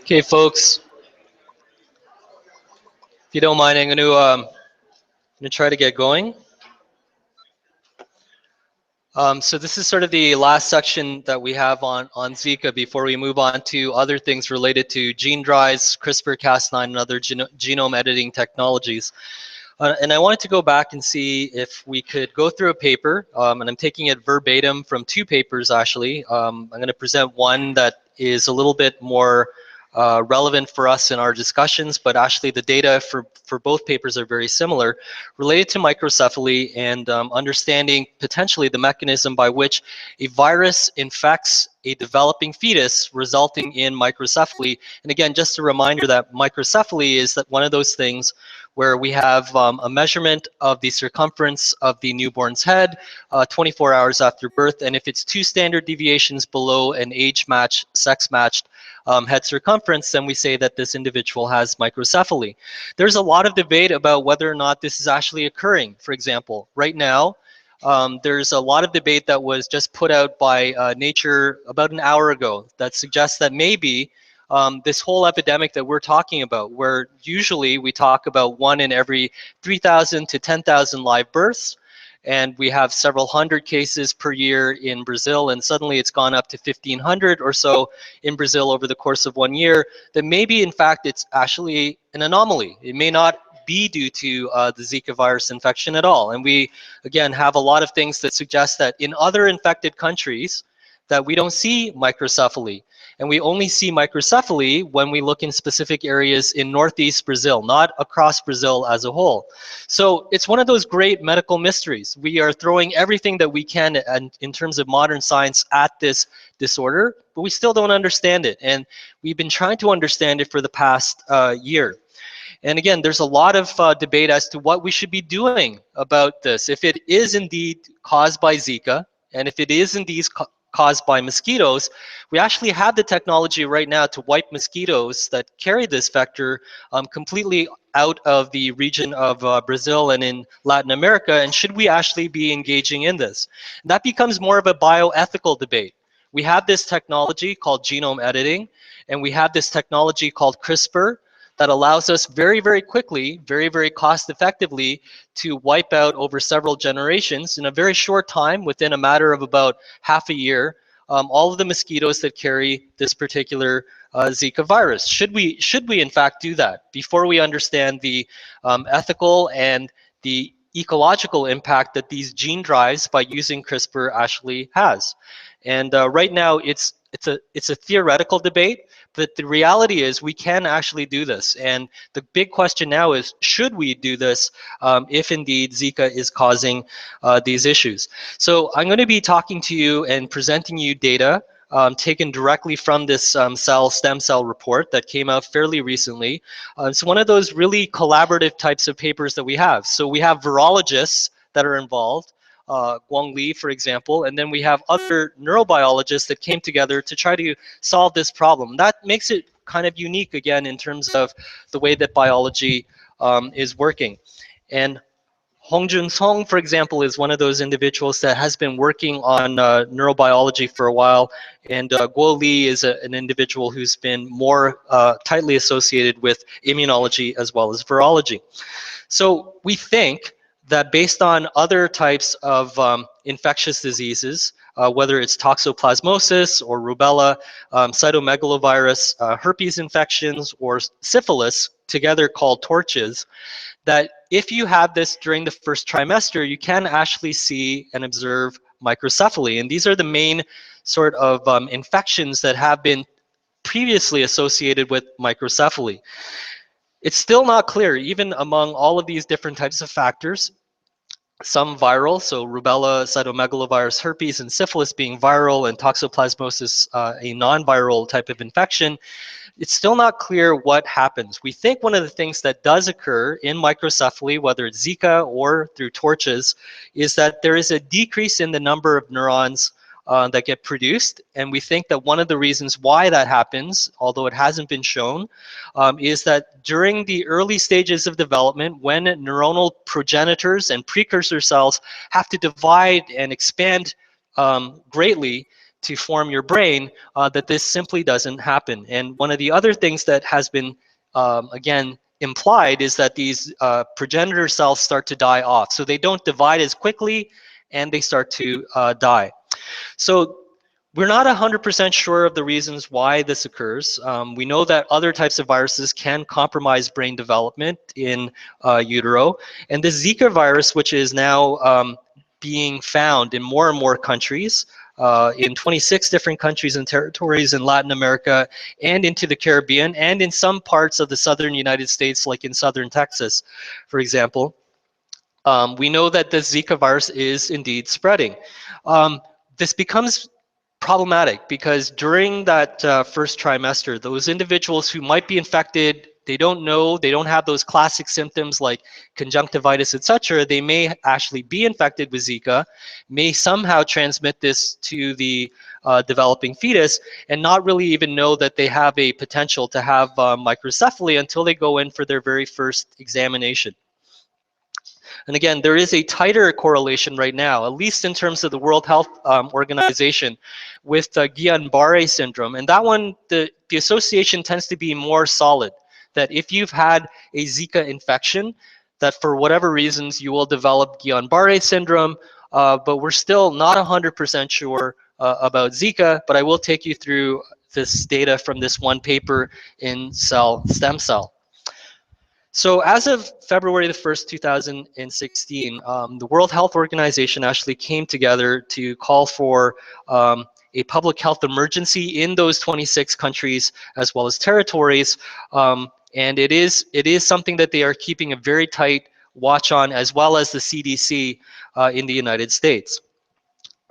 Okay, folks, if you don't mind, I'm going to try to get going. So this is sort of the last section that we have on Zika before we move on to other things related to gene drives, CRISPR-Cas9, and other genome editing technologies. And I wanted to go back and see if we could go through a paper, and I'm taking it verbatim from two papers actually. I'm going to present one that is a little bit more relevant for us in our discussions, but actually the data for both papers are very similar, related to microcephaly and understanding potentially the mechanism by which a virus infects a developing fetus, resulting in microcephaly. And again, just a reminder that microcephaly is that one of those things where we have a measurement of the circumference of the newborn's head 24 hours after birth, and if it's 2 standard deviations below an age-matched, sex-matched head circumference, then we say that this individual has microcephaly. There's a lot of debate about whether or not this is actually occurring. For example, right now, there's a lot of debate that was just put out by Nature about an hour ago that suggests that maybe this whole epidemic that we're talking about, where usually we talk about 1 in every 3,000 to 10,000 live births, and we have several hundred cases per year in Brazil, and suddenly it's gone up to 1,500 or so in Brazil over the course of 1 year, that maybe in fact it's actually an anomaly. It may not be due to the Zika virus infection at all. And we, again, have a lot of things that suggest that in other infected countries that we don't see microcephaly. And we only see microcephaly when we look in specific areas in northeast Brazil, not across Brazil as a whole. So it's one of those great medical mysteries. We are throwing everything that we can in terms of modern science at this disorder, but we still don't understand it. And we've been trying to understand it for the past year. And again, there's a lot of debate as to what we should be doing about this. If it is indeed caused by Zika, and if it is indeed caused by mosquitoes, we actually have the technology right now to wipe mosquitoes that carry this vector completely out of the region of Brazil and in Latin America. And should we actually be engaging in this? And that becomes more of a bioethical debate. We have this technology called genome editing, and we have this technology called CRISPR, that allows us very, very quickly, very, very cost effectively to wipe out over several generations in a very short time, within a matter of about half a year, all of the mosquitoes that carry this particular Zika virus. Should we in fact do that before we understand the ethical and the ecological impact that these gene drives by using CRISPR actually has? And right now it's a theoretical debate, but the reality is we can actually do this. And the big question now is, should we do this if indeed Zika is causing these issues? So I'm going to be talking to you and presenting you data taken directly from this stem cell report that came out fairly recently. It's one of those really collaborative types of papers that we have. So we have virologists that are involved, Guang Li, for example, and then we have other neurobiologists that came together to try to solve this problem. That makes it kind of unique, again, in terms of the way that biology is working. And Hongjun Song, for example, is one of those individuals that has been working on neurobiology for a while, and Guo Li is an individual who's been more tightly associated with immunology as well as virology. So we think that based on other types of infectious diseases, whether it's toxoplasmosis or rubella, cytomegalovirus, herpes infections, or syphilis, together called torches, that if you have this during the first trimester, you can actually see and observe microcephaly. And these are the main sort of infections that have been previously associated with microcephaly. It's still not clear, even among all of these different types of factors, some viral, so rubella, cytomegalovirus, herpes, and syphilis being viral, and toxoplasmosis a non-viral type of infection, it's still not clear what happens. We think one of the things that does occur in microcephaly, whether it's Zika or through torches, is that there is a decrease in the number of neurons that get produced. And we think that one of the reasons why that happens, although it hasn't been shown, is that during the early stages of development, when neuronal progenitors and precursor cells have to divide and expand greatly to form your brain, that this simply doesn't happen. And one of the other things that has been, again, implied is that these progenitor cells start to die off. So they don't divide as quickly and they start to die. So we're not 100% sure of the reasons why this occurs. We know that other types of viruses can compromise brain development in utero. And the Zika virus, which is now being found in more and more countries, in 26 different countries and territories in Latin America and into the Caribbean and in some parts of the southern United States, like in southern Texas, for example. We know that the Zika virus is indeed spreading. This becomes problematic because during that first trimester, those individuals who might be infected, they don't know, they don't have those classic symptoms like conjunctivitis, etc. They may actually be infected with Zika, may somehow transmit this to the developing fetus, and not really even know that they have a potential to have microcephaly until they go in for their very first examination. And again, there is a tighter correlation right now, at least in terms of the World Health Organization, with Guillain-Barré syndrome. And that one, the association tends to be more solid, that if you've had a Zika infection, that for whatever reasons you will develop Guillain-Barré syndrome, but we're still not 100% sure about Zika, but I will take you through this data from this one paper in Cell Stem Cell. So as of February the 1st, 2016, the World Health Organization actually came together to call for a public health emergency in those 26 countries as well as territories. And it is something that they are keeping a very tight watch on, as well as the CDC in the United States.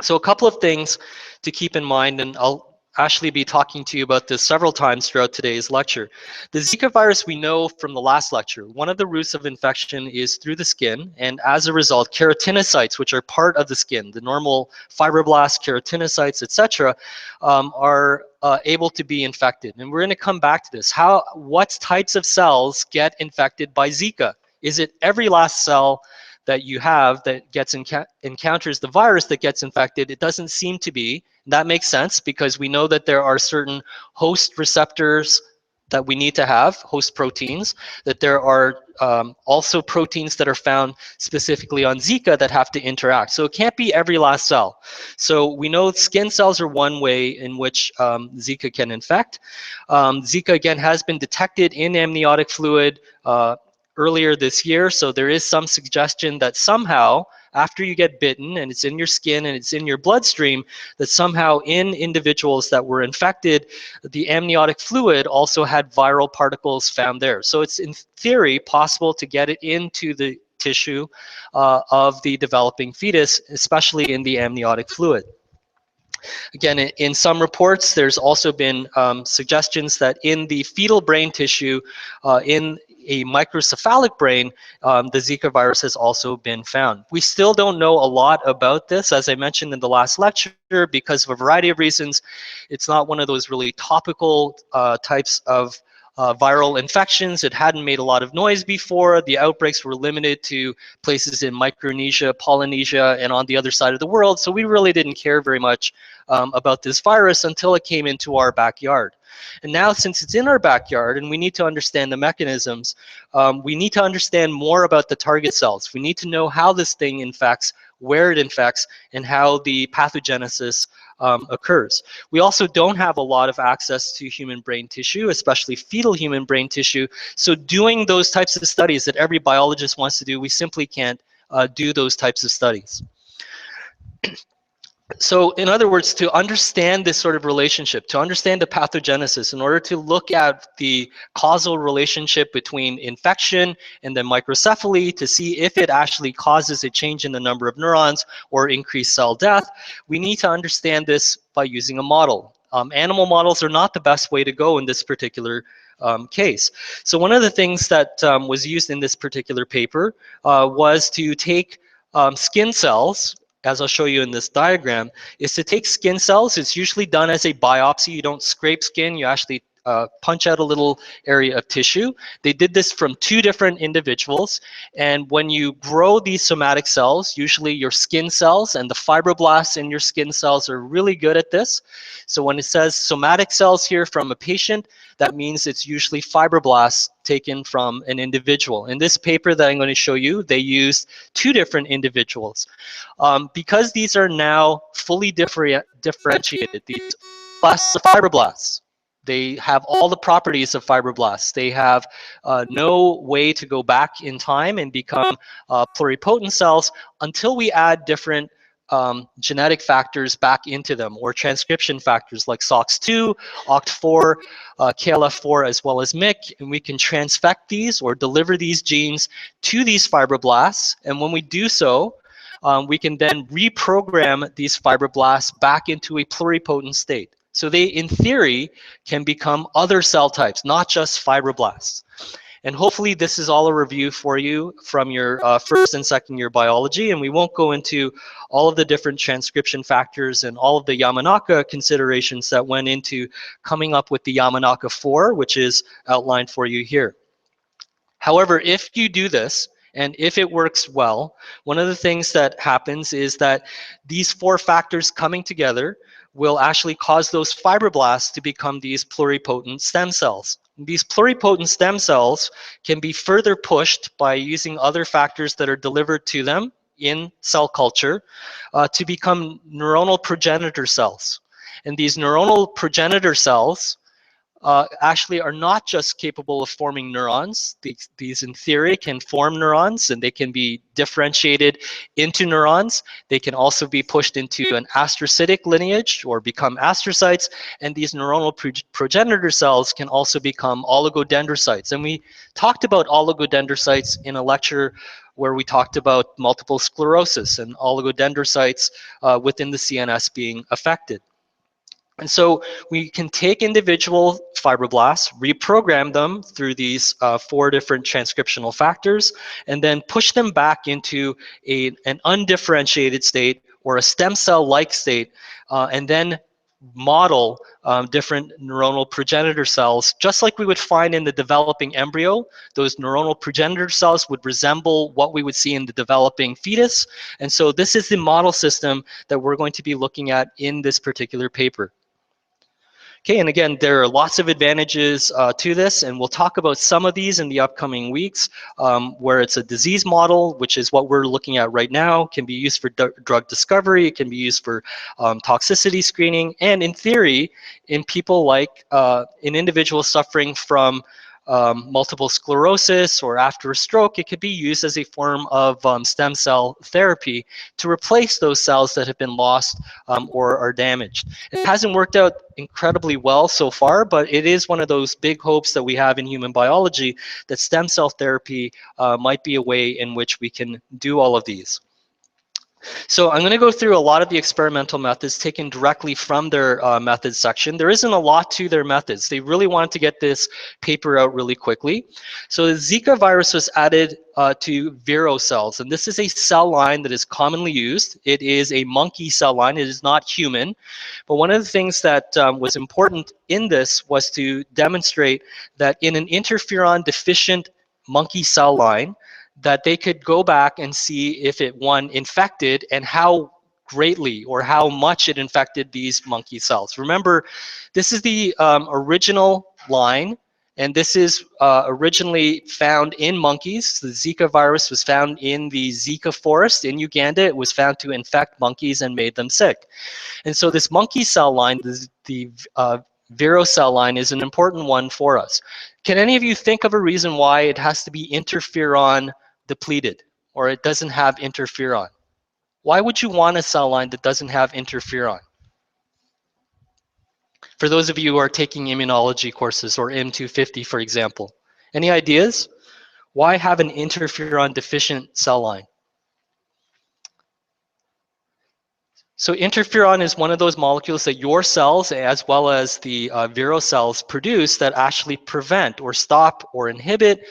So a couple of things to keep in mind, and I'll actually be talking to you about this several times throughout today's lecture. The Zika virus, we know from the last lecture, one of the routes of infection is through the skin, and as a result, keratinocytes, which are part of the skin, the normal fibroblasts, keratinocytes, etc., are able to be infected. And we're going to come back to this. What types of cells get infected by Zika? Is it every last cell that you have that encounters the virus that gets infected? It doesn't seem to be. That makes sense because we know that there are certain host receptors that we need to have, host proteins, that there are also proteins that are found specifically on Zika that have to interact. So it can't be every last cell. So we know skin cells are one way in which Zika can infect. Zika, again, has been detected in amniotic fluid earlier this year, so there is some suggestion that somehow after you get bitten and it's in your skin and it's in your bloodstream, that somehow in individuals that were infected, the amniotic fluid also had viral particles found there. So it's in theory possible to get it into the tissue of the developing fetus, especially in the amniotic fluid. Again, in some reports, there's also been suggestions that in the fetal brain tissue, in a microcephalic brain, the Zika virus has also been found. We still don't know a lot about this, as I mentioned in the last lecture, because of a variety of reasons. It's not one of those really topical types of viral infections. It hadn't made a lot of noise before. The outbreaks were limited to places in Micronesia, Polynesia, and on the other side of the world. So we really didn't care very much about this virus until it came into our backyard. And now, since it's in our backyard and we need to understand the mechanisms, we need to understand more about the target cells. We need to know how this thing infects, where it infects, and how the pathogenesis occurs. We also don't have a lot of access to human brain tissue, especially fetal human brain tissue. So doing those types of studies that every biologist wants to do, we simply can't do those types of studies. So in other words, to understand this sort of relationship, to understand the pathogenesis, in order to look at the causal relationship between infection and then microcephaly, to see if it actually causes a change in the number of neurons or increased cell death, we need to understand this by using a model. Animal models are not the best way to go in this particular case. So one of the things that was used in this particular paper was to take skin cells, as I'll show you in this diagram, is to take skin cells. It's usually done as a biopsy. You don't scrape skin. You actually punch out a little area of tissue. They did this from 2 different individuals, and when you grow these somatic cells, usually your skin cells and the fibroblasts in your skin cells are really good at this. So when it says somatic cells here from a patient, that means it's usually fibroblasts taken from an individual. In this paper that I'm going to show you, they used 2 different individuals. Because these are now fully differentiated, these blasts are fibroblasts. They have all the properties of fibroblasts. They have no way to go back in time and become pluripotent cells until we add different genetic factors back into them, or transcription factors like SOX2, OCT4, KLF4, as well as MYC, and we can transfect these or deliver these genes to these fibroblasts. And when we do so, we can then reprogram these fibroblasts back into a pluripotent state. So they, in theory, can become other cell types, not just fibroblasts. And hopefully this is all a review for you from your first and second year biology, and we won't go into all of the different transcription factors and all of the Yamanaka considerations that went into coming up with the Yamanaka 4, which is outlined for you here. However, if you do this, and if it works well, one of the things that happens is that these 4 factors coming together will actually cause those fibroblasts to become these pluripotent stem cells. These pluripotent stem cells can be further pushed by using other factors that are delivered to them in cell culture to become neuronal progenitor cells. And these neuronal progenitor cells actually are not just capable of forming neurons. These in theory can form neurons, and they can be differentiated into neurons. They can also be pushed into an astrocytic lineage or become astrocytes, and these neuronal progenitor cells can also become oligodendrocytes. And we talked about oligodendrocytes in a lecture where we talked about multiple sclerosis and oligodendrocytes within the CNS being affected. And so we can take individual fibroblasts, reprogram them through these 4 different transcriptional factors, and then push them back into an undifferentiated state or a stem cell-like state, and then model different neuronal progenitor cells, just like we would find in the developing embryo. Those neuronal progenitor cells would resemble what we would see in the developing fetus. And so this is the model system that we're going to be looking at in this particular paper. Okay, and again, there are lots of advantages to this, and we'll talk about some of these in the upcoming weeks, where it's a disease model, which is what we're looking at right now, can be used for drug discovery, it can be used for toxicity screening, and in theory, in people like, in individuals suffering from multiple sclerosis or after a stroke, it could be used as a form of stem cell therapy to replace those cells that have been lost or are damaged. It hasn't worked out incredibly well so far, but it is one of those big hopes that we have in human biology that stem cell therapy might be a way in which we can do all of these. So I'm going to go through a lot of the experimental methods taken directly from their methods section. There isn't a lot to their methods. They really wanted to get this paper out really quickly. So the Zika virus was added to Vero cells, and this is a cell line that is commonly used. It is a monkey cell line. It is not human. But one of the things that was important in this was to demonstrate that in an interferon deficient monkey cell line, that they could go back and see if it, one, infected and how greatly or how much it infected these monkey cells. Remember, this is the original line, and this is originally found in monkeys. The Zika virus was found in the Zika forest in Uganda. It was found to infect monkeys and made them sick. And so this monkey cell line, the Vero cell line, is an important one for us. Can any of you think of a reason why it has to be interferon depleted, or it doesn't have interferon? Why would you want a cell line that doesn't have interferon? For those of you who are taking immunology courses, or M250, for example, any ideas? Why have an interferon deficient cell line? So interferon is one of those molecules that your cells, as well as the Vero cells, produce that actually prevent or stop or inhibit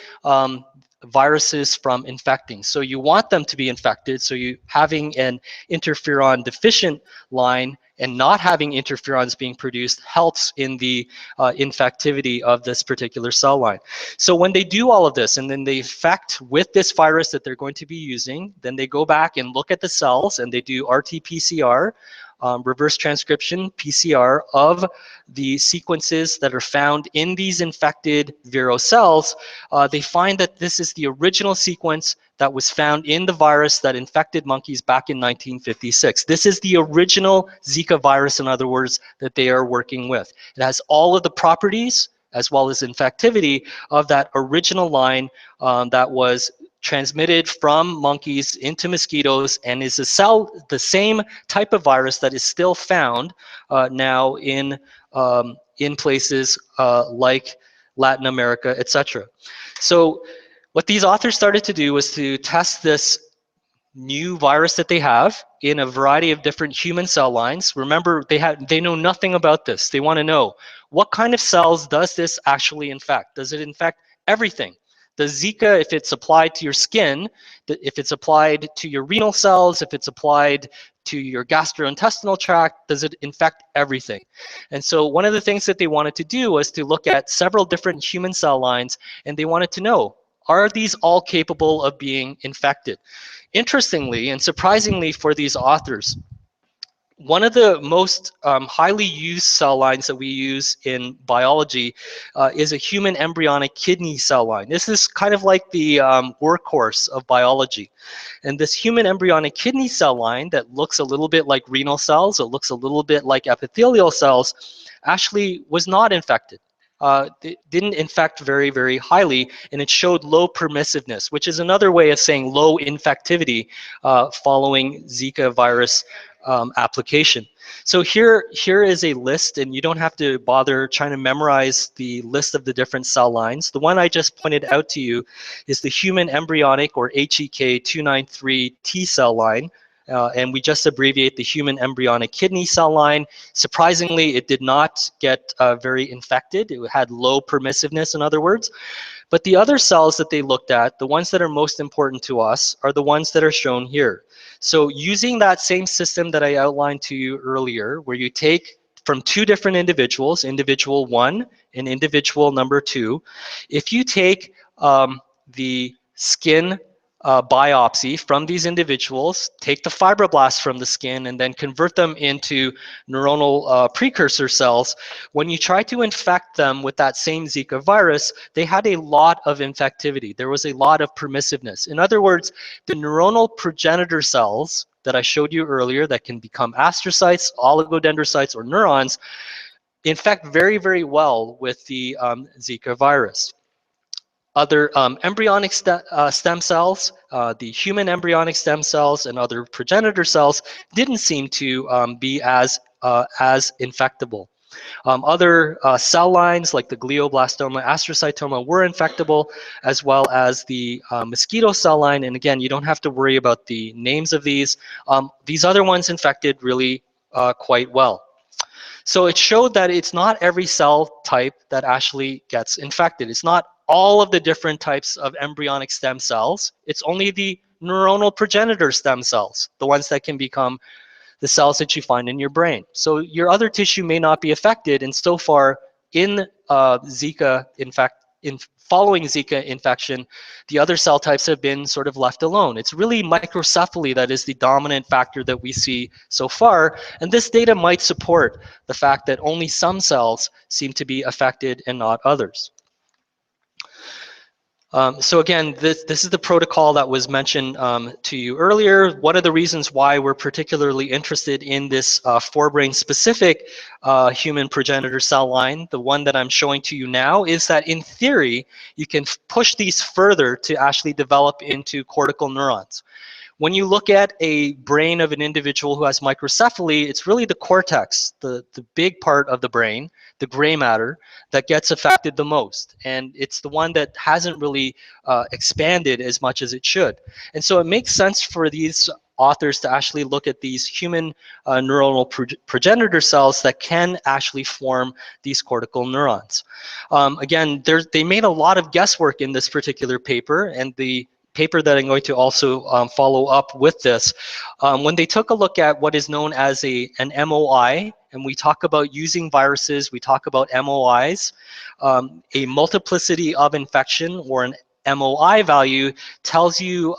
viruses from infecting. So you want them to be infected, so you having an interferon deficient line and not having interferons being produced helps in the infectivity of this particular cell line. So when they do all of this and then they infect with this virus that they're going to be using, then they go back and look at the cells and they do RT-PCR, reverse transcription PCR of the sequences that are found in these infected Vero cells. They find that this is the original sequence that was found in the virus that infected monkeys back in 1956. This is the original Zika virus, in other words, that they are working with. It has all of the properties as well as infectivity of that original line that was transmitted from monkeys into mosquitoes and is the same type of virus that is still found now in places like Latin America, etc. So what these authors started to do was to test this new virus that they have in a variety of different human cell lines. Remember, they know nothing about this. They want to know, what kind of cells does this actually infect? Does it infect everything? Does Zika, if it's applied to your skin, if it's applied to your renal cells, if it's applied to your gastrointestinal tract, does it infect everything? And so one of the things that they wanted to do was to look at several different human cell lines, and they wanted to know, are these all capable of being infected? Interestingly and surprisingly for these authors, one of the most highly used cell lines that we use in biology is a human embryonic kidney cell line. This is kind of like the workhorse of biology. And this human embryonic kidney cell line that looks a little bit like renal cells, it looks a little bit like epithelial cells, actually was not infected. It didn't infect very, very highly, and it showed low permissiveness, which is another way of saying low infectivity following Zika virus application. So here is a list, and you don't have to bother trying to memorize the list of the different cell lines. The one I just pointed out to you is the human embryonic, or HEK293 T cell line. And we just abbreviate the human embryonic kidney cell line. Surprisingly, it did not get very infected. It had low permissiveness, in other words. But the other cells that they looked at, the ones that are most important to us, are the ones that are shown here. So using that same system that I outlined to you earlier, where you take from two different individuals, individual 1 and individual number 2, if you take the skin biopsy from these individuals, take the fibroblasts from the skin, and then convert them into neuronal precursor cells, when you try to infect them with that same Zika virus, they had a lot of infectivity. There was a lot of permissiveness. In other words, the neuronal progenitor cells that I showed you earlier that can become astrocytes, oligodendrocytes, or neurons infect very, very well with the Zika virus. Other embryonic stem cells, the human embryonic stem cells and other progenitor cells didn't seem to be as infectable. Other cell lines like the glioblastoma, astrocytoma were infectable, as well as the mosquito cell line. And again, you don't have to worry about the names of these. These other ones infected really quite well. So it showed that it's not every cell type that actually gets infected. It's not all of the different types of embryonic stem cells. It's only the neuronal progenitor stem cells, the ones that can become the cells that you find in your brain. So your other tissue may not be affected, and so far in Zika, following Zika infection, the other cell types have been sort of left alone. It's really microcephaly that is the dominant factor that we see so far, and this data might support the fact that only some cells seem to be affected and not others. So again, this is the protocol that was mentioned to you earlier. One of the reasons why we're particularly interested in this forebrain specific human progenitor cell line, the one that I'm showing to you now, is that in theory, you can push these further to actually develop into cortical neurons. When you look at a brain of an individual who has microcephaly, it's really the cortex, the big part of the brain, the gray matter, that gets affected the most. And it's the one that hasn't really expanded as much as it should. And so it makes sense for these authors to actually look at these human neuronal progenitor cells that can actually form these cortical neurons. Again, they made a lot of guesswork in this particular paper, and the paper that I'm going to also follow up with this, when they took a look at what is known as an MOI, and we talk about using viruses, we talk about MOIs, a multiplicity of infection, or an MOI value, tells you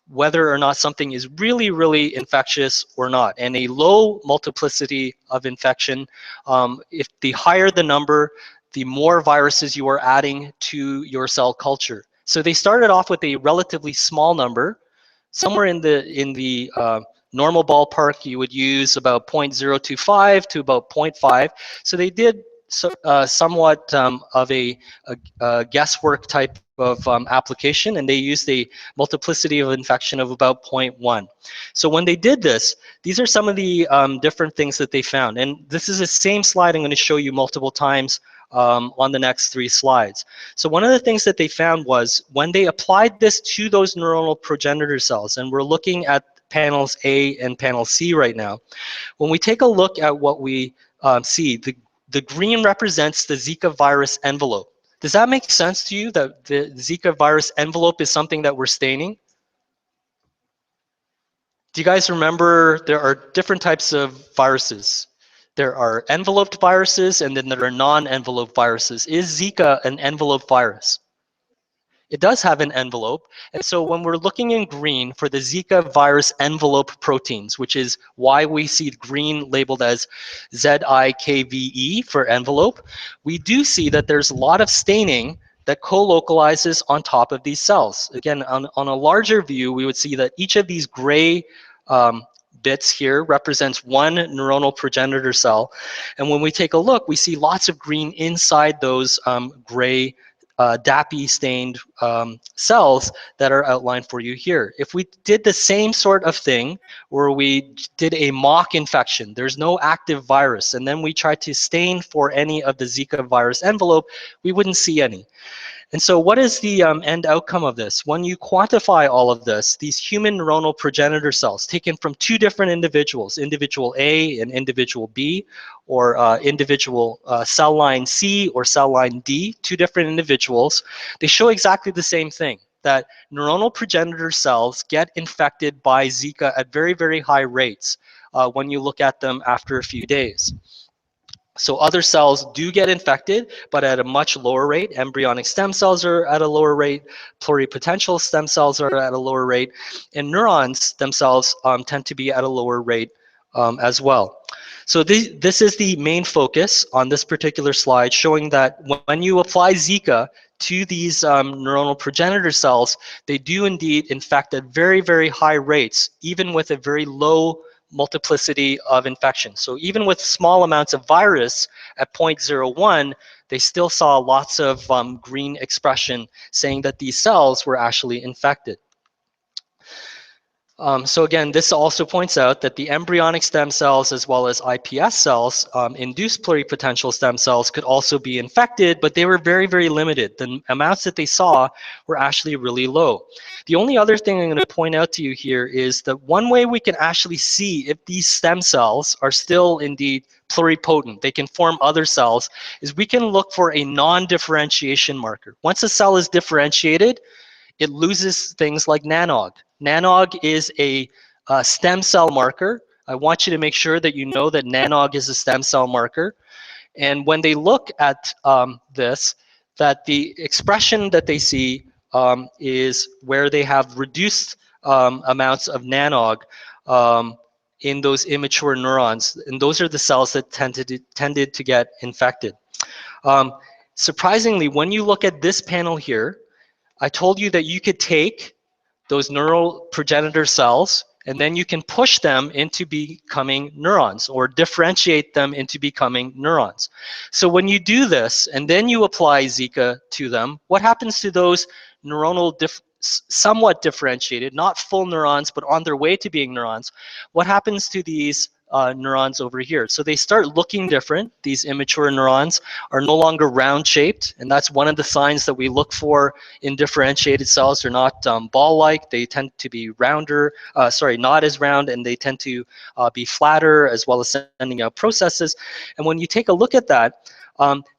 whether or not something is really, really infectious or not. And a low multiplicity of infection, if the higher the number, the more viruses you are adding to your cell culture. So they started off with a relatively small number, somewhere in the normal ballpark. You would use about 0.025 to about 0.5. So they did somewhat of a guesswork type of application, and they used a multiplicity of infection of about 0.1. So when they did this, these are some of the different things that they found. And this is the same slide I'm going to show you multiple times on the next 3 slides. So one of the things that they found was when they applied this to those neuronal progenitor cells, and we're looking at panels A and panel C right now, when we take a look at what we see, the green represents the Zika virus envelope. Does that make sense to you, that the Zika virus envelope is something that we're staining? Do you guys remember there are different types of viruses? There are enveloped viruses, and then there are non-enveloped viruses. Is Zika an enveloped virus? It does have an envelope. And so when we're looking in green for the Zika virus envelope proteins, which is why we see green labeled as ZIKVE for envelope, we do see that there's a lot of staining that co-localizes on top of these cells. Again, on a larger view, we would see that each of these gray bits here represents one neuronal progenitor cell. And when we take a look, we see lots of green inside those gray DAPI stained cells that are outlined for you here. If we did the same sort of thing where we did a mock infection, there's no active virus, and then we tried to stain for any of the Zika virus envelope, we wouldn't see any. And so what is the end outcome of this? When you quantify all of this, these human neuronal progenitor cells taken from 2 different individuals, individual A and individual B, or individual cell line C or cell line D, 2 different individuals, they show exactly the same thing, that neuronal progenitor cells get infected by Zika at very, very high rates when you look at them after a few days. So other cells do get infected, but at a much lower rate. Embryonic stem cells are at a lower rate. Pluripotential stem cells are at a lower rate. And neurons themselves tend to be at a lower rate as well. So this is the main focus on this particular slide, showing that when you apply Zika to these neuronal progenitor cells, they do indeed infect at very, very high rates, even with a very low multiplicity of infections. So even with small amounts of virus at 0.01, they still saw lots of green expression saying that these cells were actually infected. So again, this also points out that the embryonic stem cells as well as iPS cells, induced pluripotential stem cells, could also be infected, but they were very, very limited. The amounts that they saw were actually really low. The only other thing I'm going to point out to you here is that one way we can actually see if these stem cells are still indeed pluripotent, they can form other cells, is we can look for a non-differentiation marker. Once a cell is differentiated, it loses things like NANOG. NANOG is a stem cell marker. I want you to make sure that you know that NANOG is a stem cell marker. And when they look at this, that the expression that they see is where they have reduced amounts of NANOG in those immature neurons. And those are the cells that tended to get infected. Surprisingly, when you look at this panel here, I told you that you could take those neural progenitor cells and then you can push them into becoming neurons or differentiate them into becoming neurons. So when you do this and then you apply Zika to them, what happens to those neuronal somewhat differentiated, not full neurons, but on their way to being neurons? What happens to these neurons over here? So they start looking different. These immature neurons are no longer round shaped, and that's one of the signs that we look for in differentiated cells. They're not ball-like. They tend to be rounder, not as round, and they tend to be flatter, as well as sending out processes. And when you take a look at that,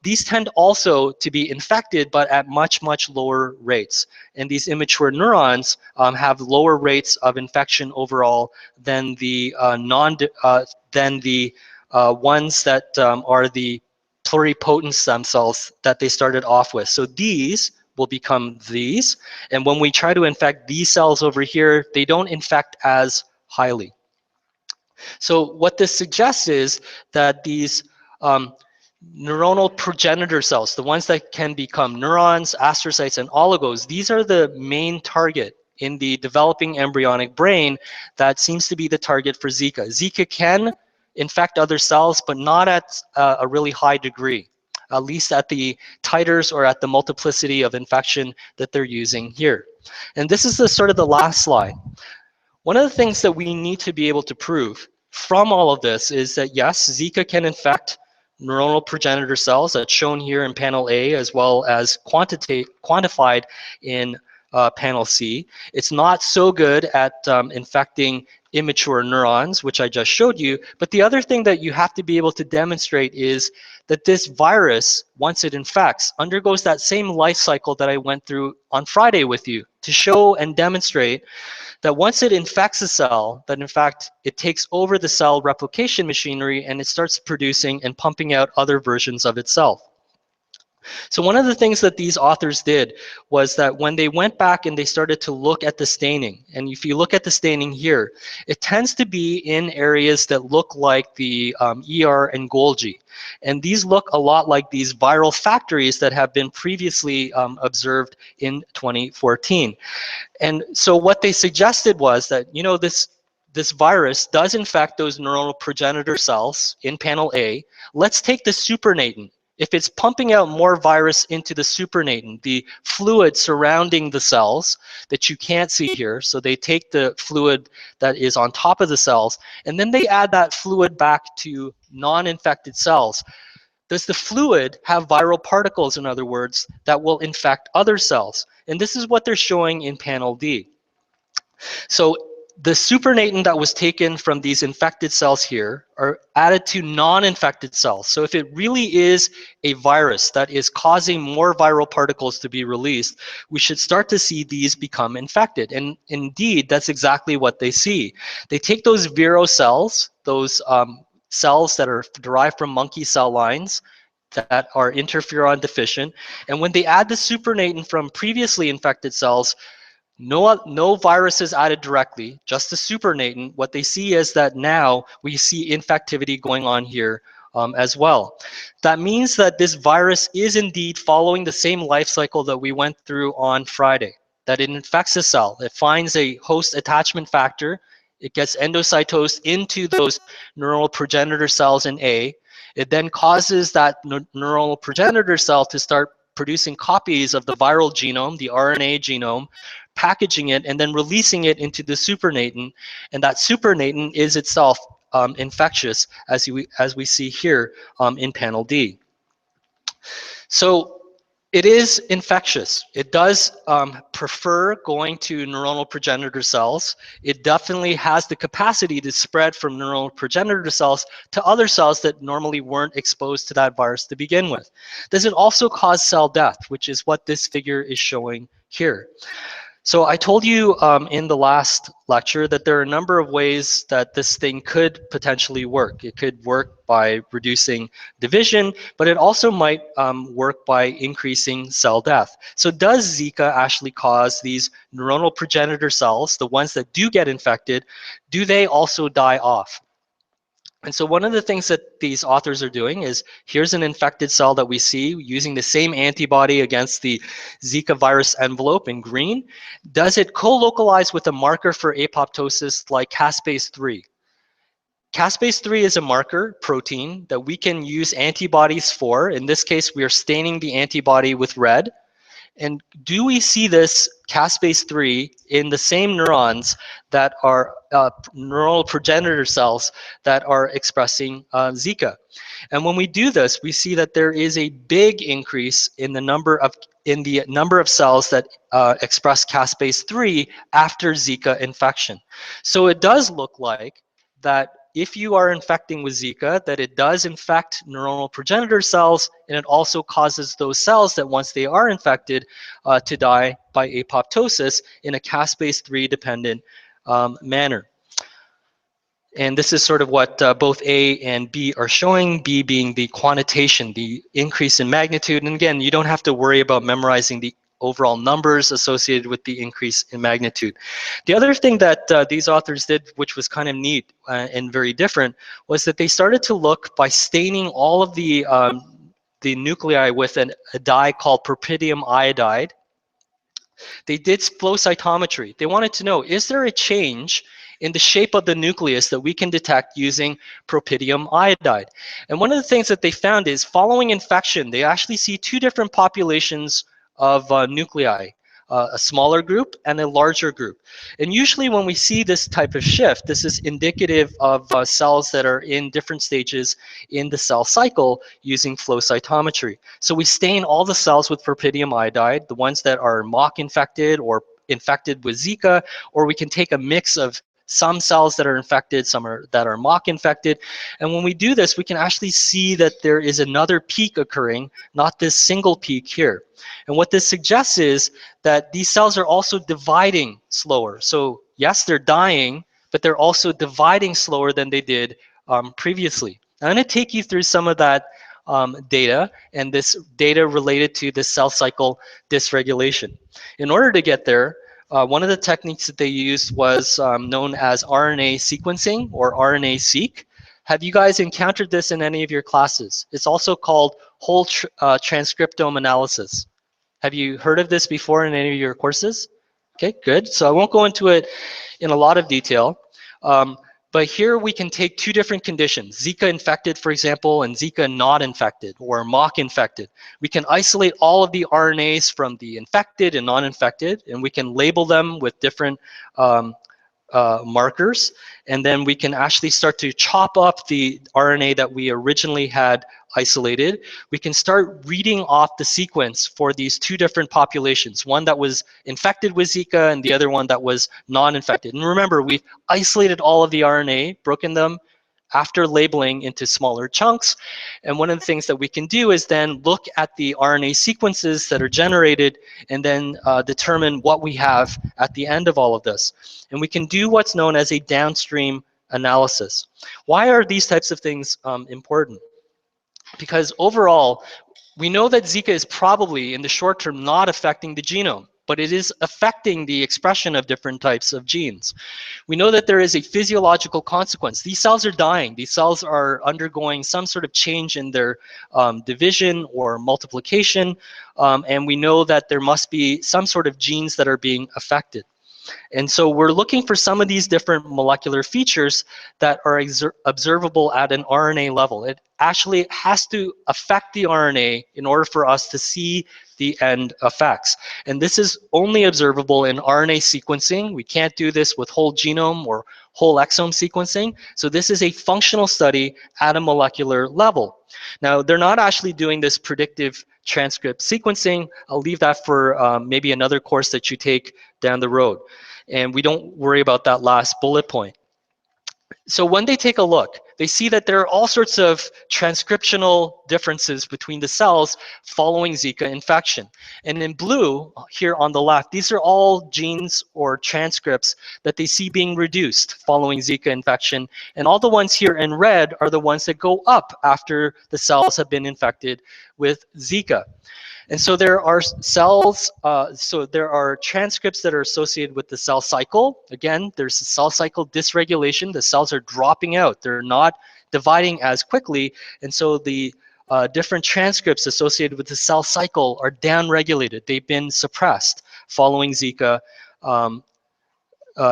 these tend also to be infected, but at much, much lower rates. And these immature neurons have lower rates of infection overall than the ones that are the pluripotent stem cells that they started off with. So these will become these, and when we try to infect these cells over here, they don't infect as highly. So what this suggests is that these neuronal progenitor cells, the ones that can become neurons, astrocytes, and oligos, these are the main target in the developing embryonic brain that seems to be the target for Zika. Zika can infect other cells, but not at a really high degree, at least at the titers or at the multiplicity of infection that they're using here. And this is the sort of the last slide. One of the things that we need to be able to prove from all of this is that yes, Zika can infect neuronal progenitor cells that's shown here in panel A, as well as quantified in panel C. It's not so good at infecting immature neurons, which I just showed you. But the other thing that you have to be able to demonstrate is that this virus, once it infects, undergoes that same life cycle that I went through on Friday with you to show and demonstrate that once it infects a cell, that in fact it takes over the cell replication machinery and it starts producing and pumping out other versions of itself. So one of the things that these authors did was that when they went back and they started to look at the staining, and if you look at the staining here, it tends to be in areas that look like the ER and Golgi. And these look a lot like these viral factories that have been previously observed in 2014. And so what they suggested was that, you know, this virus does infect those neuronal progenitor cells in panel A. Let's take the supernatant. If it's pumping out more virus into the supernatant, the fluid surrounding the cells that you can't see here, so they take the fluid that is on top of the cells, and then they add that fluid back to non-infected cells. Does the fluid have viral particles, in other words, that will infect other cells? And this is what they're showing in panel D. So the supernatant that was taken from these infected cells here are added to non-infected cells. So if it really is a virus that is causing more viral particles to be released, we should start to see these become infected. And indeed, that's exactly what they see. They take those viro cells, those cells that are derived from monkey cell lines, that are interferon deficient, and when they add the supernatant from previously infected cells, no virus is added directly, just the supernatant. What they see is that now we see infectivity going on here as well. That means that this virus is indeed following the same life cycle that we went through on Friday, that it infects a cell, it finds a host attachment factor, it gets endocytosed into those neuronal progenitor cells in A. It then causes that neuronal progenitor cell to start producing copies of the viral genome, the RNA genome, packaging it, and then releasing it into the supernatant. And that supernatant is itself infectious, as we see here in panel D. So it is infectious. It does prefer going to neuronal progenitor cells. It definitely has the capacity to spread from neuronal progenitor cells to other cells that normally weren't exposed to that virus to begin with. Does it also cause cell death, which is what this figure is showing here? So I told you in the last lecture that there are a number of ways that this thing could potentially work. It could work by reducing division, but it also might work by increasing cell death. So does Zika actually cause these neuronal progenitor cells, the ones that do get infected, do they also die off? And so one of the things that these authors are doing is, here's an infected cell that we see using the same antibody against the Zika virus envelope in green. Does it co-localize with a marker for apoptosis like caspase-3? Caspase-3 is a marker protein that we can use antibodies for. In this case, we are staining the antibody with red. And do we see this caspase-3 in the same neurons that are neuronal progenitor cells that are expressing Zika? And when we do this, we see that there is a big increase in the number of cells that express caspase-3 after Zika infection. So it does look like that if you are infecting with Zika, that it does infect neuronal progenitor cells, and it also causes those cells that once they are infected to die by apoptosis in a caspase-3 dependent manner. And this is sort of what both A and B are showing, B being the quantitation, the increase in magnitude. And again, you don't have to worry about memorizing the overall numbers associated with the increase in magnitude. The other thing that these authors did, which was kind of neat and very different, was that they started to look by staining all of the nuclei with a dye called propidium iodide. They did flow cytometry. They wanted to know, is there a change in the shape of the nucleus that we can detect using propidium iodide? And one of the things that they found is following infection, they actually see two different populations of nuclei. A smaller group and a larger group. And usually when we see this type of shift, this is indicative of cells that are in different stages in the cell cycle using flow cytometry. So we stain all the cells with propidium iodide, the ones that are mock infected or infected with Zika, or we can take a mix of some cells that are infected, some that are mock infected. And when we do this, we can actually see that there is another peak occurring, not this single peak here. And what this suggests is that these cells are also dividing slower. So yes, they're dying, but they're also dividing slower than they did previously. I'm going to take you through some of that data, and this data related to the cell cycle dysregulation. In order to get there, one of the techniques that they used was known as RNA sequencing, or RNA-seq. Have you guys encountered this in any of your classes? It's also called whole transcriptome analysis. Have you heard of this before in any of your courses? Okay, good. So I won't go into it in a lot of detail. But here we can take two different conditions, Zika infected, for example, and Zika not infected, or mock infected. We can isolate all of the RNAs from the infected and non-infected, and we can label them with different markers, and then we can actually start to chop up the RNA that we originally had isolated. We can start reading off the sequence for these two different populations, one that was infected with Zika and the other one that was non-infected. And remember, we've isolated all of the RNA, broken them after labeling into smaller chunks. And one of the things that we can do is then look at the RNA sequences that are generated and then determine what we have at the end of all of this. And we can do what's known as a downstream analysis. Why are these types of things important? Because overall, we know that Zika is probably, in the short term, not affecting the genome, but it is affecting the expression of different types of genes. We know that there is a physiological consequence. These cells are dying. These cells are undergoing some sort of change in their division or multiplication, and we know that there must be some sort of genes that are being affected. And so we're looking for some of these different molecular features that are observable at an RNA level. It actually has to affect the RNA in order for us to see the end effects. And this is only observable in RNA sequencing. We can't do this with whole genome or whole exome sequencing. So this is a functional study at a molecular level. Now, they're not actually doing this predictive transcript sequencing. I'll leave that for maybe another course that you take down the road. And we don't worry about that last bullet point. So when they take a look, they see that there are all sorts of transcriptional differences between the cells following Zika infection. And in blue, here on the left, these are all genes or transcripts that they see being reduced following Zika infection. And all the ones here in red are the ones that go up after the cells have been infected with Zika. And so there are cells, so there are transcripts that are associated with the cell cycle. Again, there's a cell cycle dysregulation. The cells are dropping out. They're not dividing as quickly. And so the different transcripts associated with the cell cycle are downregulated. They've been suppressed following Zika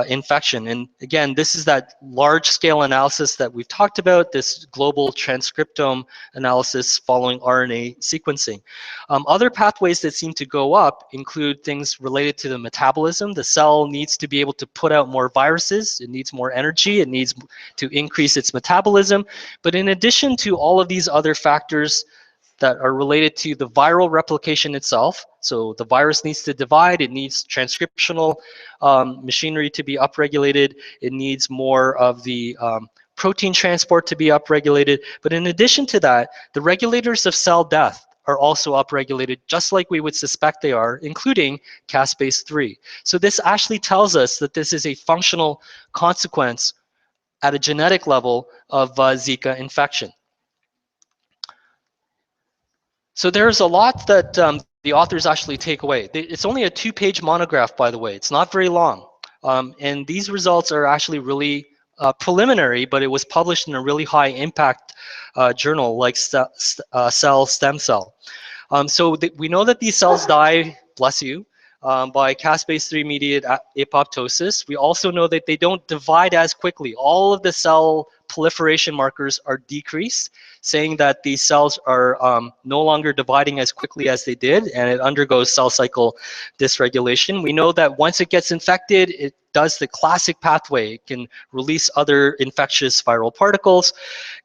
infection. And again, this is that large-scale analysis that we've talked about, this global transcriptome analysis following RNA sequencing. Other pathways that seem to go up include things related to the metabolism. The cell needs to be able to put out more viruses. It needs more energy. It needs to increase its metabolism. But in addition to all of these other factors that are related to the viral replication itself. So the virus needs to divide, it needs transcriptional machinery to be upregulated, it needs more of the protein transport to be upregulated. But in addition to that, the regulators of cell death are also upregulated, just like we would suspect they are, including caspase-3. So this actually tells us that this is a functional consequence at a genetic level of Zika infection. So there's a lot that the authors actually take away. It's only a 2-page monograph, by the way. It's not very long. And these results are actually really preliminary, but it was published in a really high impact journal like Cell Stem Cell. So we know that these cells die, bless you, by caspase-3 mediated apoptosis. We also know that they don't divide as quickly. All of the cell proliferation markers are decreased, saying that these cells are no longer dividing as quickly as they did, and it undergoes cell cycle dysregulation. We know that once it gets infected, it does the classic pathway. It can release other infectious viral particles,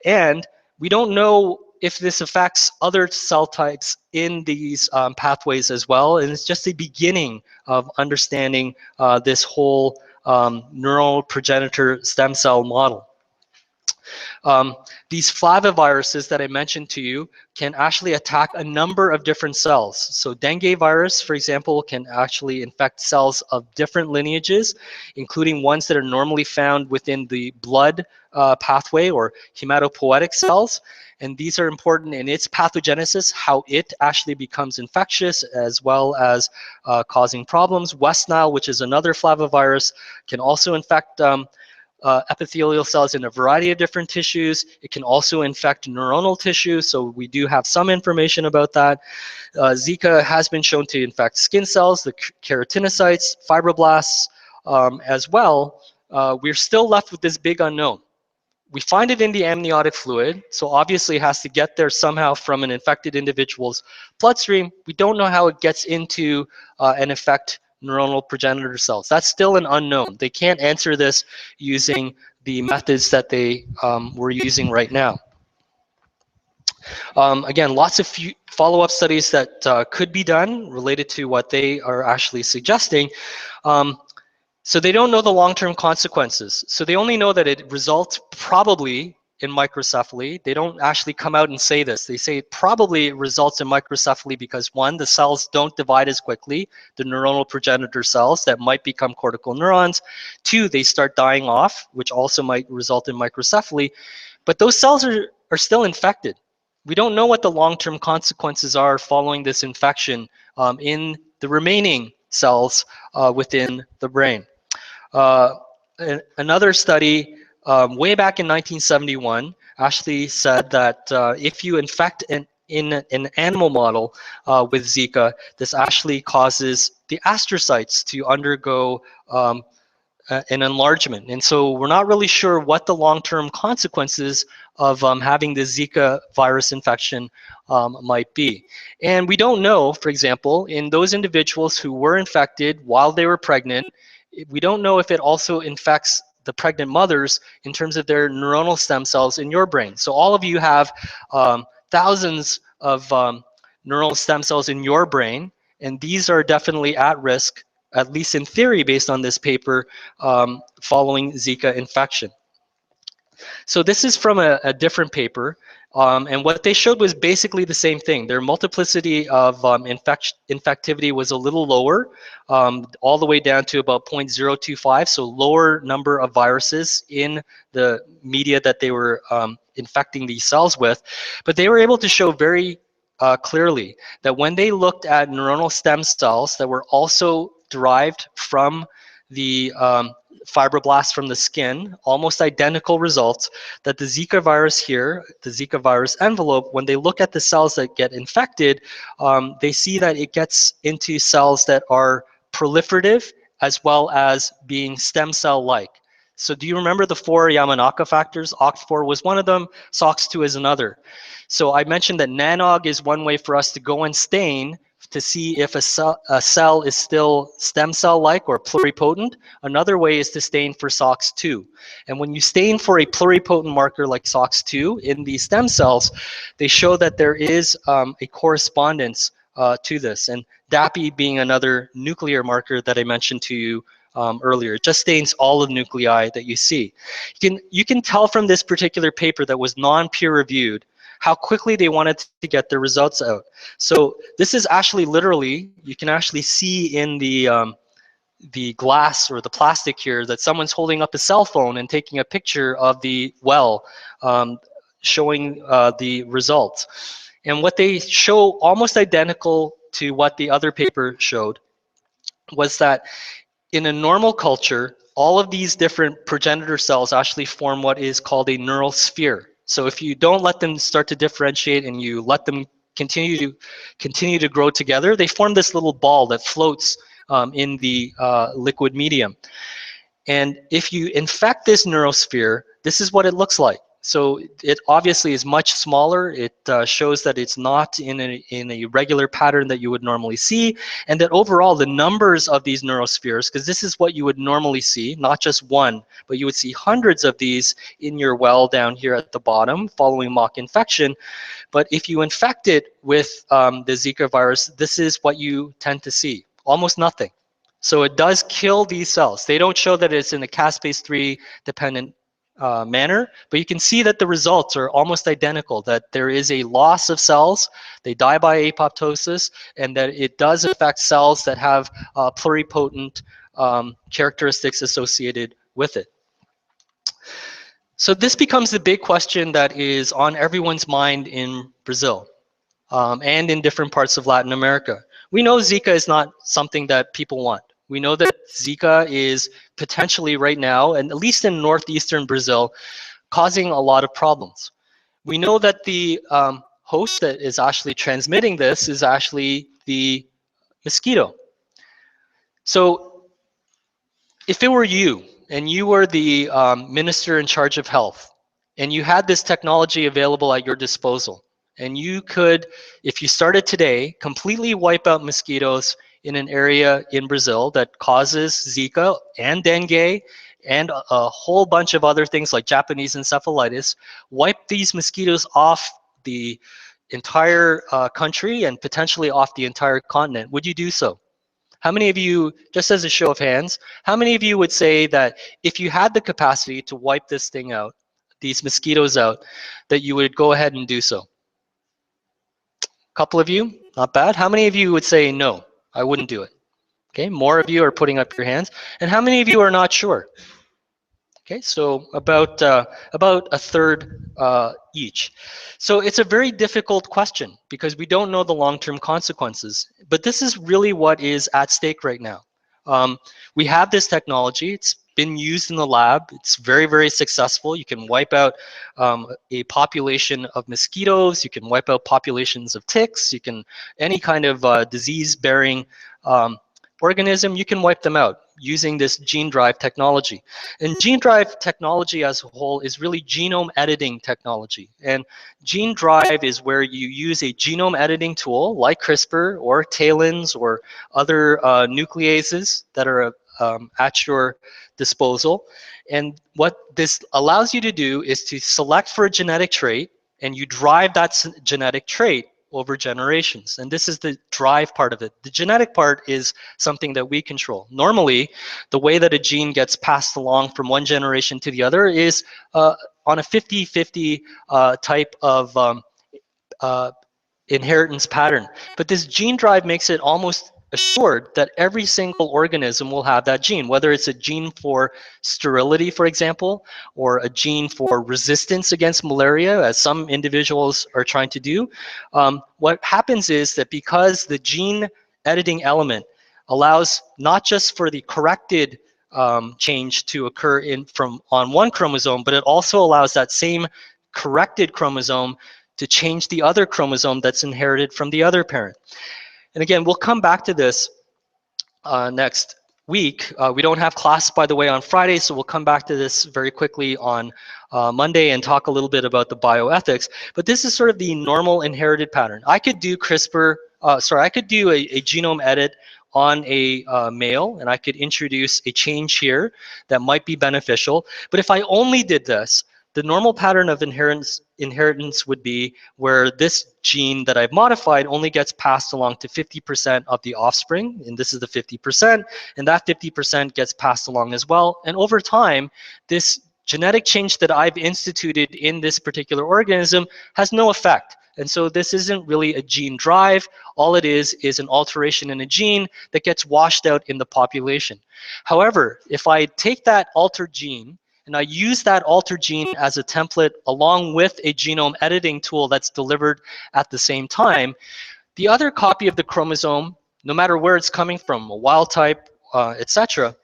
and we don't know if this affects other cell types in these pathways as well, and it's just the beginning of understanding this whole neural progenitor stem cell model. These flaviviruses that I mentioned to you can actually attack a number of different cells. So dengue virus, for example, can actually infect cells of different lineages, including ones that are normally found within the blood pathway or hematopoietic cells. And these are important in its pathogenesis, how it actually becomes infectious, as well as causing problems. West Nile, which is another flavivirus, can also infect epithelial cells in a variety of different tissues. It can also infect neuronal tissue, so we do have some information about that. Zika has been shown to infect skin cells, the keratinocytes, fibroblasts as well. We're still left with this big unknown. We find it in the amniotic fluid, so obviously it has to get there somehow from an infected individual's bloodstream. We don't know how it gets into and affect neuronal progenitor cells. That's still an unknown. They can't answer this using the methods that they were using right now. Again, lots of follow-up studies that could be done related to what they are actually suggesting. So they don't know the long-term consequences. So they only know that it results probably in microcephaly. They don't actually come out and say this. They say it probably results in microcephaly because, one, the cells don't divide as quickly, the neuronal progenitor cells that might become cortical neurons. Two, they start dying off, which also might result in microcephaly. But those cells are still infected. We don't know what the long-term consequences are following this infection in the remaining cells within the brain. Another study way back in 1971 actually said that if you infect in an animal model with Zika, this actually causes the astrocytes to undergo an enlargement. And so we're not really sure what the long-term consequences of having the Zika virus infection might be. And we don't know, for example, in those individuals who were infected while they were pregnant, we don't know if it also infects the pregnant mothers in terms of their neuronal stem cells in your brain. So all of you have thousands of neural stem cells in your brain, and these are definitely at risk, at least in theory based on this paper, following Zika infection. So this is from a different paper, and what they showed was basically the same thing. Their multiplicity of infectivity was a little lower, all the way down to about 0.025, so lower number of viruses in the media that they were infecting these cells with. But they were able to show very clearly that when they looked at neuronal stem cells that were also derived from the fibroblasts from the skin, almost identical results, that the Zika virus here, the Zika virus envelope, when they look at the cells that get infected, they see that it gets into cells that are proliferative as well as being stem cell-like. So do you remember the 4 Yamanaka factors? OCT4 was one of them, SOX2 is another. So I mentioned that NANOG is one way for us to go and stain to see if a cell is still stem cell-like or pluripotent. Another way is to stain for SOX2. And when you stain for a pluripotent marker like SOX2 in these stem cells, they show that there is a correspondence to this. And DAPI being another nuclear marker that I mentioned to you earlier. It just stains all of the nuclei that you see. You can tell from this particular paper that was non-peer reviewed how quickly they wanted to get their results out. So this is actually literally, you can actually see in the glass or the plastic here that someone's holding up a cell phone and taking a picture of the well, showing the results. And what they show, almost identical to what the other paper showed, was that in a normal culture, all of these different progenitor cells actually form what is called a neural sphere. So if you don't let them start to differentiate and you let them continue to grow together, they form this little ball that floats in the liquid medium. And if you infect this neurosphere, this is what it looks like. So it obviously is much smaller. It shows that it's not in a regular pattern that you would normally see, and that overall the numbers of these neurospheres, because this is what you would normally see, not just one, but you would see hundreds of these in your well down here at the bottom following mock infection. But if you infect it with the Zika virus, this is what you tend to see, almost nothing. So it does kill these cells. They don't show that it's in a caspase-3 dependent manner, but you can see that the results are almost identical, that there is a loss of cells, they die by apoptosis, and that it does affect cells that have pluripotent characteristics associated with it. So this becomes the big question that is on everyone's mind in Brazil and in different parts of Latin America. We know Zika is not something that people want. We know that Zika is potentially right now, and at least in northeastern Brazil, causing a lot of problems. We know that the host that is actually transmitting this is actually the mosquito. So if it were you, and you were the minister in charge of health, and you had this technology available at your disposal, and you could, if you started today, completely wipe out mosquitoes in an area in Brazil that causes Zika and dengue and a whole bunch of other things like Japanese encephalitis, wipe these mosquitoes off the entire country and potentially off the entire continent, would you do so? How many of you, just as a show of hands, how many of you would say that if you had the capacity to wipe this thing out, these mosquitoes out, that you would go ahead and do so? A couple of you, not bad. How many of you would say, no, I wouldn't do it? Okay, more of you are putting up your hands. And how many of you are not sure? Okay, so about a third each. So it's a very difficult question because we don't know the long-term consequences. But this is really what is at stake right now. We have this technology. It's been used in the lab. It's very, very successful. You can wipe out a population of mosquitoes. You can wipe out populations of ticks. You can, any kind of disease-bearing organism, you can wipe them out using this gene drive technology. And gene drive technology as a whole is really genome editing technology. And gene drive is where you use a genome editing tool like CRISPR or TALENs or other nucleases that are at your disposal. And what this allows you to do is to select for a genetic trait, and you drive that genetic trait over generations. And this is the drive part of it. The genetic part is something that we control. Normally, the way that a gene gets passed along from one generation to the other is on a 50-50 type of inheritance pattern. But this gene drive makes it almost assured that every single organism will have that gene, whether it's a gene for sterility, for example, or a gene for resistance against malaria, as some individuals are trying to do. What happens is that because the gene editing element allows not just for the corrected change to occur on one chromosome, but it also allows that same corrected chromosome to change the other chromosome that's inherited from the other parent. And again, we'll come back to this next week. We don't have class, by the way, on Friday, so we'll come back to this very quickly on Monday and talk a little bit about the bioethics. But this is sort of the normal inherited pattern. I could do I could do a genome edit on a male, and I could introduce a change here that might be beneficial. But if I only did this, the normal pattern of inheritance would be where this gene that I've modified only gets passed along to 50% of the offspring, and this is the 50%, and that 50% gets passed along as well. And over time, this genetic change that I've instituted in this particular organism has no effect. And so this isn't really a gene drive. All it is an alteration in a gene that gets washed out in the population. However, if I take that altered gene and I use that altered gene as a template along with a genome editing tool that's delivered at the same time, the other copy of the chromosome, no matter where it's coming from, a wild type, etc.,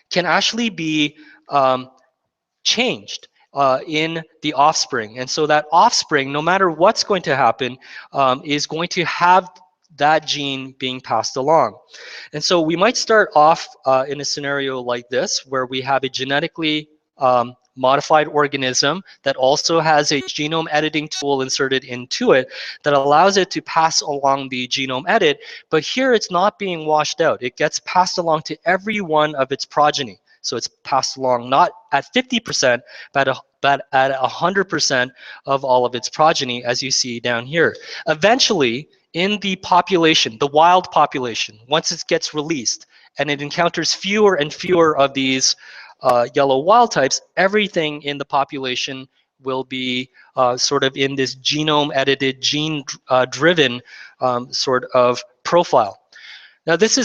can actually be changed in the offspring. And so that offspring, no matter what's going to happen, is going to have that gene being passed along. And so we might start off in a scenario like this, where we have a genetically modified organism that also has a genome editing tool inserted into it that allows it to pass along the genome edit. But here it's not being washed out. It gets passed along to every one of its progeny. So it's passed along not at 50%, but at 100% of all of its progeny, as you see down here. Eventually, in the population, the wild population, once it gets released and it encounters fewer and fewer of these yellow wild types, everything in the population will be sort of in this genome edited, gene driven sort of profile. Now, this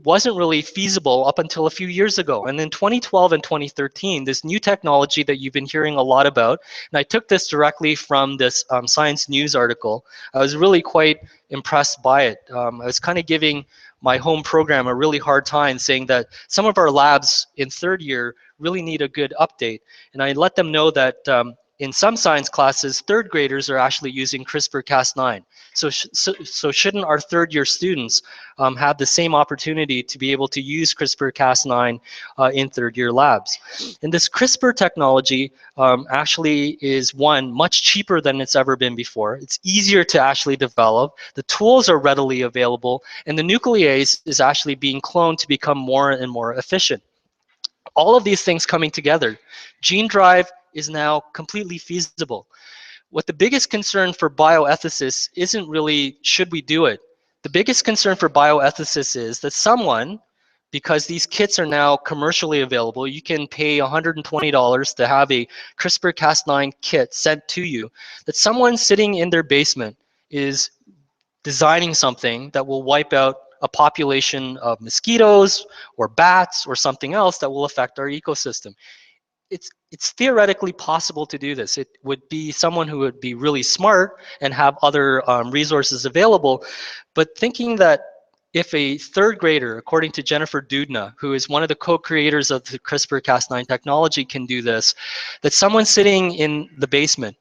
wasn't really feasible up until a few years ago. And in 2012 and 2013, this new technology that you've been hearing a lot about, and I took this directly from this Science News article. I was really quite impressed by it. I was kind of giving my home program a really hard time, saying that some of our labs in third year really need a good update. And I let them know that in some science classes, third graders are actually using CRISPR-Cas9. So shouldn't our third year students have the same opportunity to be able to use CRISPR-Cas9 in third year labs? And this CRISPR technology actually is, one, much cheaper than it's ever been before. It's easier to actually develop. The tools are readily available, and the nuclease is actually being cloned to become more and more efficient. All of these things coming together, gene drive is now completely feasible. What the biggest concern for bioethicists isn't really, should we do it? The biggest concern for bioethicists is that someone, because these kits are now commercially available, you can pay $120 to have a CRISPR-Cas9 kit sent to you, that someone sitting in their basement is designing something that will wipe out a population of mosquitoes or bats or something else that will affect our ecosystem. It's theoretically possible to do this. It would be someone who would be really smart and have other resources available. But thinking that if a third grader, according to Jennifer Doudna, who is one of the co-creators of the CRISPR-Cas9 technology, can do this, that someone sitting in the basement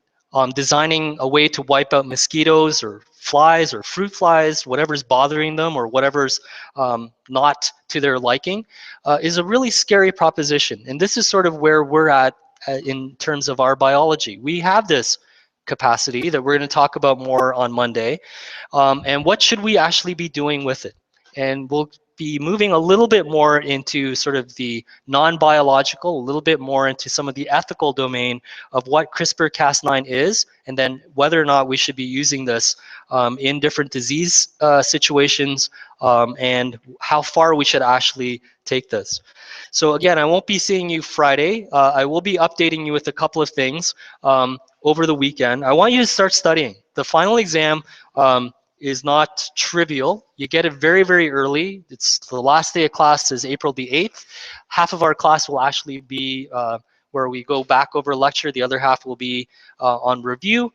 designing a way to wipe out mosquitoes or flies or fruit flies, whatever's bothering them or whatever's not to their liking, is a really scary proposition. And this is sort of where we're at in terms of our biology. We have this capacity that we're going to talk about more on Monday. And what should we actually be doing with it? And we'll be moving a little bit more into sort of the non-biological, a little bit more into some of the ethical domain of what CRISPR-Cas9 is, and then whether or not we should be using this in different disease situations, and how far we should actually take this. So again, I won't be seeing you Friday. I will be updating you with a couple of things over the weekend. I want you to start studying. The final exam is not trivial. You get it very, very early. It's the last day of class is April the 8th. Half of our class will actually be where we go back over lecture. The other half will be on review,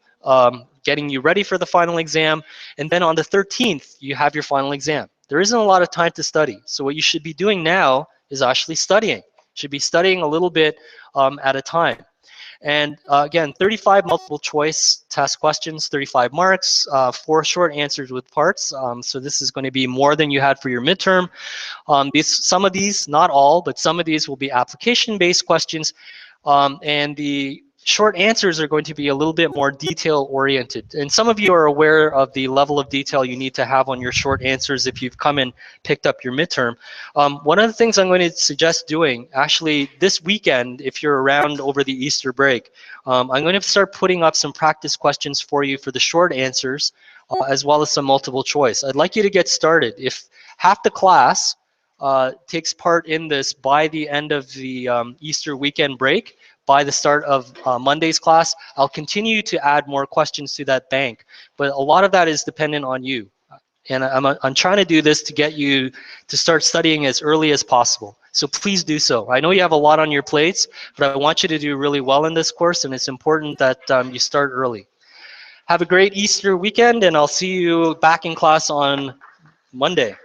getting you ready for the final exam. And then on the 13th, you have your final exam. There isn't a lot of time to study. So what you should be doing now is actually studying. You should be studying a little bit at a time. And again, 35 multiple choice test questions, 35 marks, 4 short answers with parts. So this is going to be more than you had for your midterm. Some of these, not all, but some of these will be application-based questions. And the short answers are going to be a little bit more detail oriented. And some of you are aware of the level of detail you need to have on your short answers if you've come and picked up your midterm. One of the things I'm going to suggest doing, actually this weekend, if you're around over the Easter break, I'm going to start putting up some practice questions for you for the short answers, as well as some multiple choice. I'd like you to get started. If half the class takes part in this by the end of the Easter weekend break, by the start of Monday's class, I'll continue to add more questions to that bank. But a lot of that is dependent on you. And I'm trying to do this to get you to start studying as early as possible. So please do so. I know you have a lot on your plates, but I want you to do really well in this course, and it's important that you start early. Have a great Easter weekend, and I'll see you back in class on Monday.